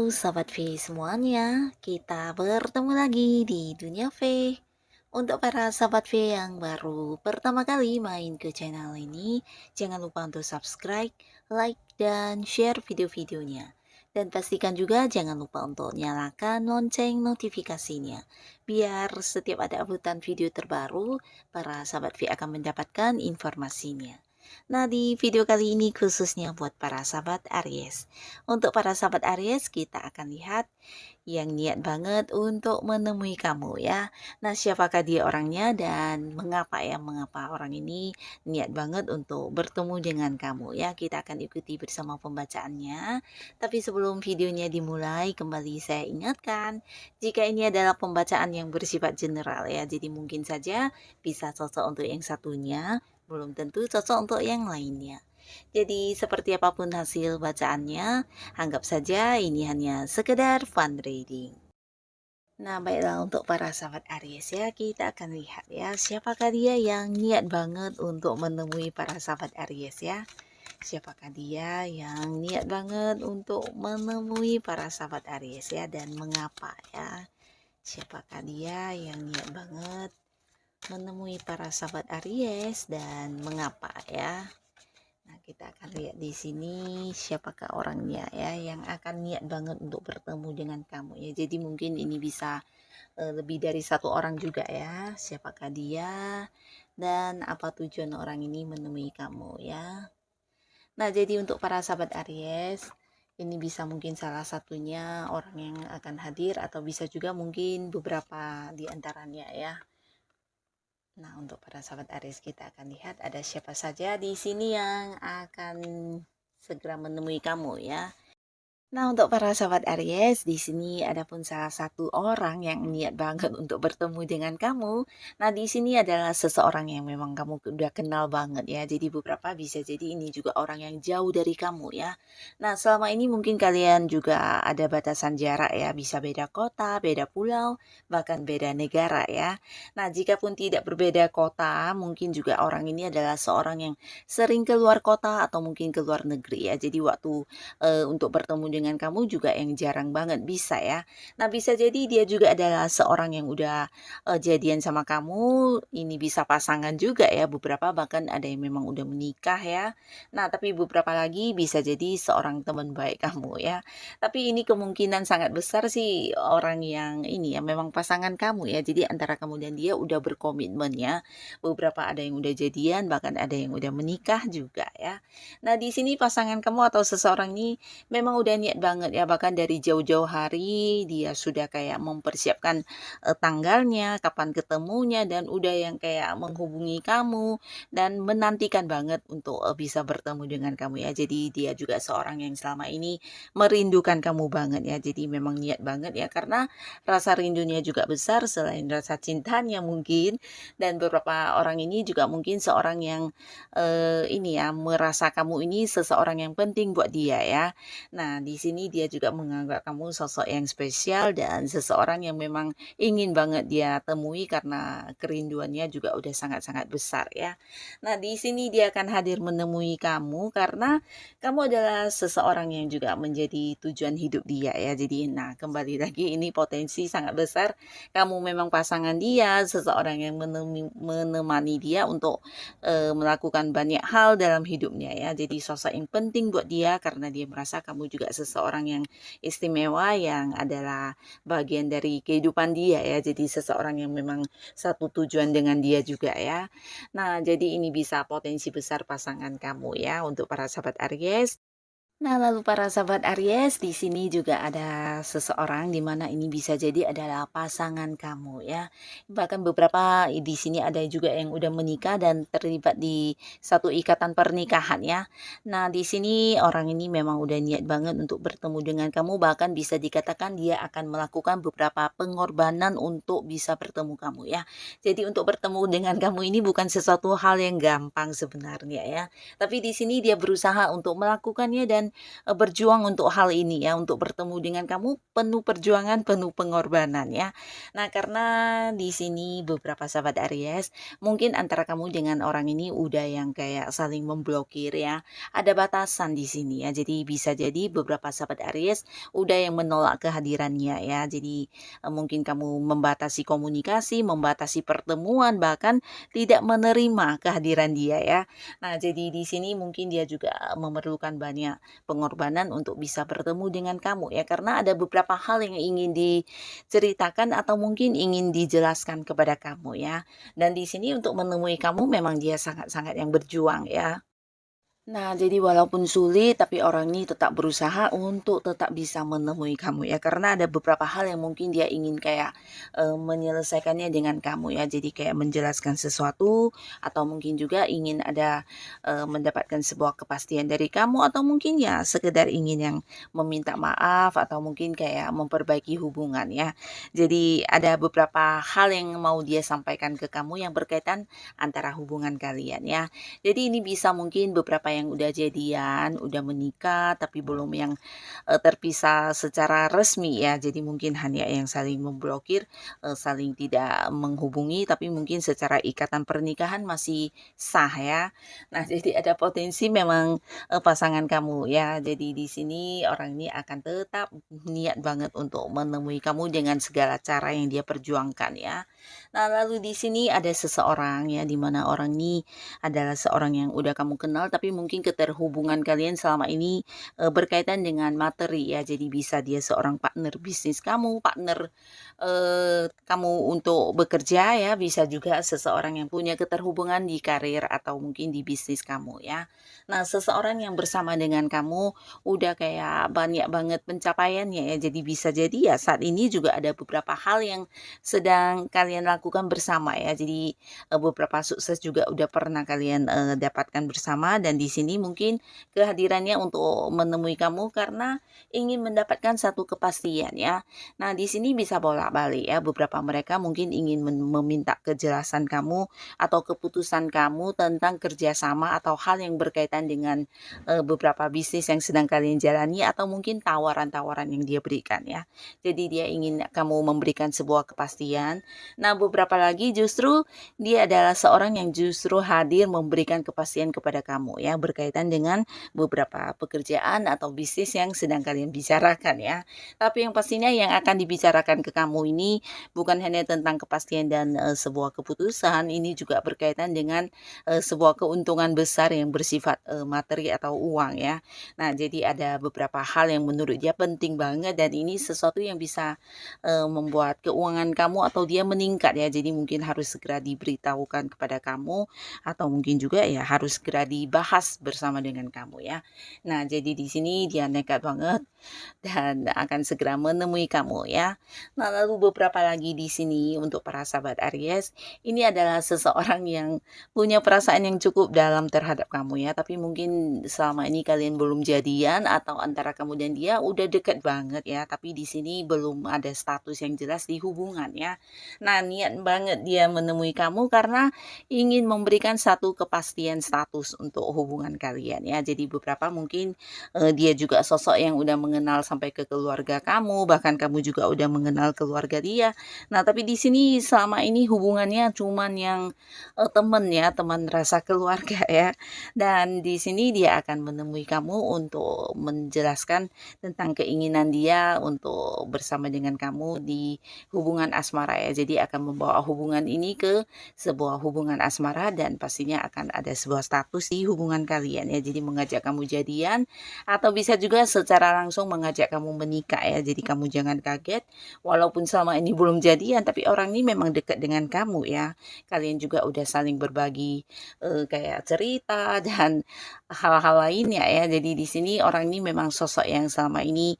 Sobat V semuanya, kita bertemu lagi di Dunia V. Untuk para Sobat V yang baru pertama kali main ke channel ini, jangan lupa untuk subscribe, like, dan share video-videonya. Dan pastikan juga jangan lupa untuk nyalakan lonceng notifikasinya. Biar setiap ada uploadan video terbaru, para Sobat V akan mendapatkan informasinya. Nah, di video kali ini khususnya buat para sahabat Aries. Untuk para sahabat Aries, kita akan lihat yang niat banget untuk menemui kamu ya. Nah, siapakah dia orangnya dan mengapa ya? Mengapa orang ini niat banget untuk bertemu dengan kamu ya? Kita akan ikuti bersama pembacaannya. Tapi sebelum videonya dimulai, kembali saya ingatkan, jika ini adalah pembacaan yang bersifat general ya. Jadi mungkin saja bisa cocok untuk yang satunya, belum tentu cocok untuk yang lainnya. Jadi seperti apapun hasil bacaannya, anggap saja ini hanya sekedar fun reading. Nah, baiklah untuk para sahabat Aries ya, kita akan lihat ya, siapakah dia yang niat banget untuk menemui para sahabat Aries ya. Siapakah dia yang niat banget untuk menemui para sahabat Aries ya, dan mengapa ya. Siapakah dia yang niat banget menemui para sahabat Aries dan mengapa ya. Nah, kita akan lihat di sini siapakah orangnya ya yang akan niat banget untuk bertemu dengan kamu ya. Jadi mungkin ini bisa lebih dari satu orang juga ya. Siapakah dia dan apa tujuan orang ini menemui kamu ya. Nah, jadi untuk para sahabat Aries, ini bisa mungkin salah satunya orang yang akan hadir atau bisa juga mungkin beberapa di antaranya ya. Nah, untuk para sahabat Aries kita akan lihat ada siapa saja di sini yang akan segera menemui kamu ya. Nah, untuk para sahabat Aries, di sini ada pun salah satu orang yang niat banget untuk bertemu dengan kamu. Nah, di sini adalah seseorang yang memang kamu udah kenal banget ya. Jadi beberapa bisa jadi ini juga orang yang jauh dari kamu ya. Nah, selama ini mungkin kalian juga ada batasan jarak ya, bisa beda kota, beda pulau, bahkan beda negara ya. Nah, jika pun tidak berbeda kota, mungkin juga orang ini adalah seorang yang sering keluar kota atau mungkin keluar negeri ya. Jadi waktu untuk bertemu dengan kamu juga yang jarang banget bisa ya. Nah, bisa jadi dia juga adalah seorang yang udah jadian sama kamu, ini bisa pasangan juga ya, beberapa bahkan ada yang memang udah menikah ya. Nah, tapi beberapa lagi bisa jadi seorang teman baik kamu ya. Tapi ini kemungkinan sangat besar sih orang yang ini ya memang pasangan kamu ya. Jadi antara kamu dan dia udah berkomitmen ya. Beberapa ada yang udah jadian, bahkan ada yang udah menikah juga ya. Nah, di sini pasangan kamu atau seseorang ini memang udah niat banget ya, bahkan dari jauh-jauh hari dia sudah kayak mempersiapkan tanggalnya, kapan ketemunya, dan udah yang kayak menghubungi kamu dan menantikan banget untuk bisa bertemu dengan kamu ya. Jadi dia juga seorang yang selama ini merindukan kamu banget ya. Jadi memang niat banget ya, karena rasa rindunya juga besar selain rasa cintanya mungkin. Dan beberapa orang ini juga mungkin seorang yang ini ya, merasa kamu ini seseorang yang penting buat dia ya. Nah, di sini dia juga menganggap kamu sosok yang spesial dan seseorang yang memang ingin banget dia temui karena kerinduannya juga udah sangat-sangat besar ya. Nah, di sini dia akan hadir menemui kamu karena kamu adalah seseorang yang juga menjadi tujuan hidup dia ya. Jadi, nah kembali lagi ini potensi sangat besar kamu memang pasangan dia, seseorang yang menemani dia untuk melakukan banyak hal dalam hidupnya ya. Jadi sosok yang penting buat dia karena dia merasa kamu juga seseorang yang istimewa yang adalah bagian dari kehidupan dia ya. Jadi seseorang yang memang satu tujuan dengan dia juga ya. Nah, jadi ini bisa potensi besar pasangan kamu ya untuk para sahabat Aries. Nah, lalu para sahabat Aries, di sini juga ada seseorang di mana ini bisa jadi adalah pasangan kamu ya. Bahkan beberapa di sini ada juga yang udah menikah dan terlibat di satu ikatan pernikahan ya. Nah, di sini orang ini memang udah niat banget untuk bertemu dengan kamu, bahkan bisa dikatakan dia akan melakukan beberapa pengorbanan untuk bisa bertemu kamu ya. Jadi untuk bertemu dengan kamu ini bukan sesuatu hal yang gampang sebenarnya ya. Tapi di sini dia berusaha untuk melakukannya dan akan berjuang untuk hal ini ya, untuk bertemu dengan kamu penuh perjuangan, penuh pengorbanan ya. Nah, karena di sini beberapa sahabat Aries, mungkin antara kamu dengan orang ini udah yang kayak saling memblokir ya. Ada batasan di sini ya. Jadi bisa jadi beberapa sahabat Aries udah yang menolak kehadirannya ya. Jadi mungkin kamu membatasi komunikasi, membatasi pertemuan, bahkan tidak menerima kehadiran dia ya. Nah, jadi di sini mungkin dia juga memerlukan banyak pengorbanan untuk bisa bertemu dengan kamu ya, karena ada beberapa hal yang ingin diceritakan atau mungkin ingin dijelaskan kepada kamu ya. Dan di sini untuk menemui kamu memang dia sangat-sangat yang berjuang ya. Nah, jadi walaupun sulit, tapi orang ini tetap berusaha untuk tetap bisa menemui kamu ya, karena ada beberapa hal yang mungkin dia ingin kayak menyelesaikannya dengan kamu ya. Jadi kayak menjelaskan sesuatu, atau mungkin juga ingin ada mendapatkan sebuah kepastian dari kamu, atau mungkin ya sekedar ingin yang meminta maaf, atau mungkin kayak memperbaiki hubungan ya. Jadi ada beberapa hal yang mau dia sampaikan ke kamu yang berkaitan antara hubungan kalian ya. Jadi ini bisa mungkin beberapa yang udah jadian, udah menikah, tapi belum yang terpisah secara resmi ya. Jadi mungkin hanya yang saling memblokir, saling tidak menghubungi, tapi mungkin secara ikatan pernikahan masih sah ya. Nah, jadi ada potensi memang pasangan kamu ya. Jadi di sini orang ini akan tetap niat banget untuk menemui kamu dengan segala cara yang dia perjuangkan ya. Nah, lalu di sini ada seseorang ya, di mana orang ini adalah seorang yang udah kamu kenal, tapi mungkin keterhubungan kalian selama ini berkaitan dengan materi ya. Jadi bisa dia seorang partner bisnis kamu, partner kamu untuk bekerja ya, bisa juga seseorang yang punya keterhubungan di karir atau mungkin di bisnis kamu ya. Nah, seseorang yang bersama dengan kamu udah kayak banyak banget pencapaiannya ya. Jadi bisa jadi ya saat ini juga ada beberapa hal yang sedang kalian lakukan bersama ya. Jadi beberapa sukses juga udah pernah kalian dapatkan bersama, dan di sini mungkin kehadirannya untuk menemui kamu karena ingin mendapatkan satu kepastian ya. Nah, di sini bisa bolak-balik ya. Beberapa mereka mungkin ingin meminta kejelasan kamu atau keputusan kamu tentang kerjasama atau hal yang berkaitan dengan beberapa bisnis yang sedang kalian jalani, atau mungkin tawaran-tawaran yang dia berikan ya. Jadi dia ingin kamu memberikan sebuah kepastian. Nah, beberapa lagi justru dia adalah seorang yang justru hadir memberikan kepastian kepada kamu ya, berkaitan dengan beberapa pekerjaan atau bisnis yang sedang kalian bicarakan ya. Tapi yang pastinya yang akan dibicarakan ke kamu ini bukan hanya tentang kepastian dan sebuah keputusan, ini juga berkaitan dengan sebuah keuntungan besar yang bersifat materi atau uang ya. Nah, jadi ada beberapa hal yang menurut dia penting banget, dan ini sesuatu yang bisa membuat keuangan kamu atau dia meningkat ya. Jadi mungkin harus segera diberitahukan kepada kamu, atau mungkin juga ya harus segera dibahas bersama dengan kamu ya. Nah, jadi di sini dia nekat banget dan akan segera menemui kamu ya. Nah, lalu beberapa lagi di sini untuk para sahabat Aries, ini adalah seseorang yang punya perasaan yang cukup dalam terhadap kamu ya, tapi mungkin selama ini kalian belum jadian, atau antara kamu dan dia udah deket banget ya, tapi di sini belum ada status yang jelas di hubungan ya. Nah, niat banget dia menemui kamu karena ingin memberikan satu kepastian status untuk hubungan kalian ya. Jadi beberapa mungkin dia juga sosok yang udah mengenal sampai ke keluarga kamu, bahkan kamu juga udah mengenal keluarga dia. Nah, tapi di sini selama ini hubungannya cuman yang teman ya, teman rasa keluarga ya. Dan di sini dia akan menemui kamu untuk menjelaskan tentang keinginan dia untuk bersama dengan kamu di hubungan asmara ya. Jadi akan membawa hubungan ini ke sebuah hubungan asmara, dan pastinya akan ada sebuah status di hubungan kalian ya. Jadi mengajak kamu jadian, atau bisa juga secara langsung mengajak kamu menikah ya. Jadi kamu jangan kaget walaupun selama ini belum jadian, tapi orang ini memang dekat dengan kamu ya. Kalian juga udah saling berbagi kayak cerita dan hal-hal lainnya ya. Jadi di sini orang ini memang sosok yang selama ini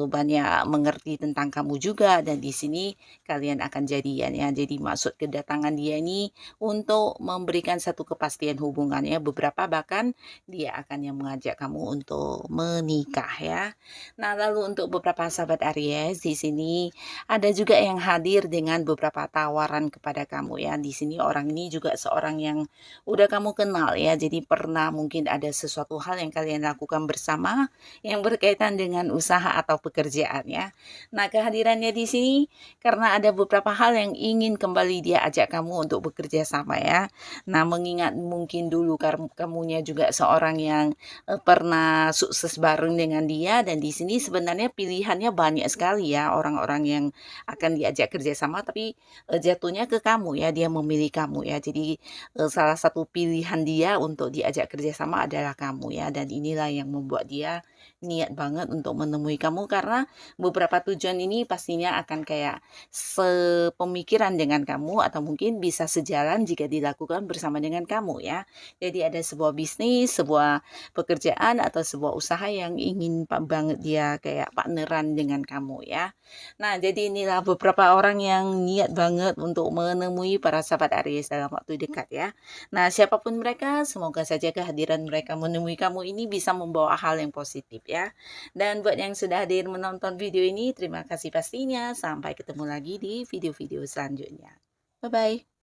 banyak mengerti tentang kamu juga, dan di sini kalian akan jadian ya. Jadi maksud kedatangan dia ini untuk memberikan satu kepastian hubungan ya. Beberapa bahkan bahkan dia akan yang mengajak kamu untuk menikah ya. Nah, lalu untuk beberapa sahabat Aries di sini ada juga yang hadir dengan beberapa tawaran kepada kamu ya. Di sini orang ini juga seorang yang udah kamu kenal ya. Jadi pernah mungkin ada sesuatu hal yang kalian lakukan bersama yang berkaitan dengan usaha atau pekerjaan ya. Nah, kehadirannya di sini karena ada beberapa hal yang ingin kembali dia ajak kamu untuk bekerja sama ya. Nah, mengingat mungkin dulu kamunya juga seorang yang pernah sukses bareng dengan dia dan di sini sebenarnya pilihannya banyak sekali ya orang-orang yang akan diajak kerja sama tapi jatuhnya ke kamu ya, dia memilih kamu ya. Jadi salah satu pilihan dia untuk diajak kerja sama adalah kamu ya dan inilah yang membuat dia niat banget untuk menemui kamu karena beberapa tujuan ini pastinya akan kayak sepemikiran dengan kamu atau mungkin bisa sejalan jika dilakukan bersama dengan kamu ya. Jadi ada sebuah bisnis, sebuah pekerjaan atau sebuah usaha yang ingin banget dia kayak partneran dengan kamu ya. Nah, jadi inilah beberapa orang yang niat banget untuk menemui para sahabat Aries dalam waktu dekat ya. Nah, siapapun mereka, semoga saja kehadiran mereka menemui kamu ini bisa membawa hal yang positif ya. Dan buat yang sudah hadir menonton video ini, terima kasih pastinya. Sampai ketemu lagi di video-video selanjutnya. Bye-bye.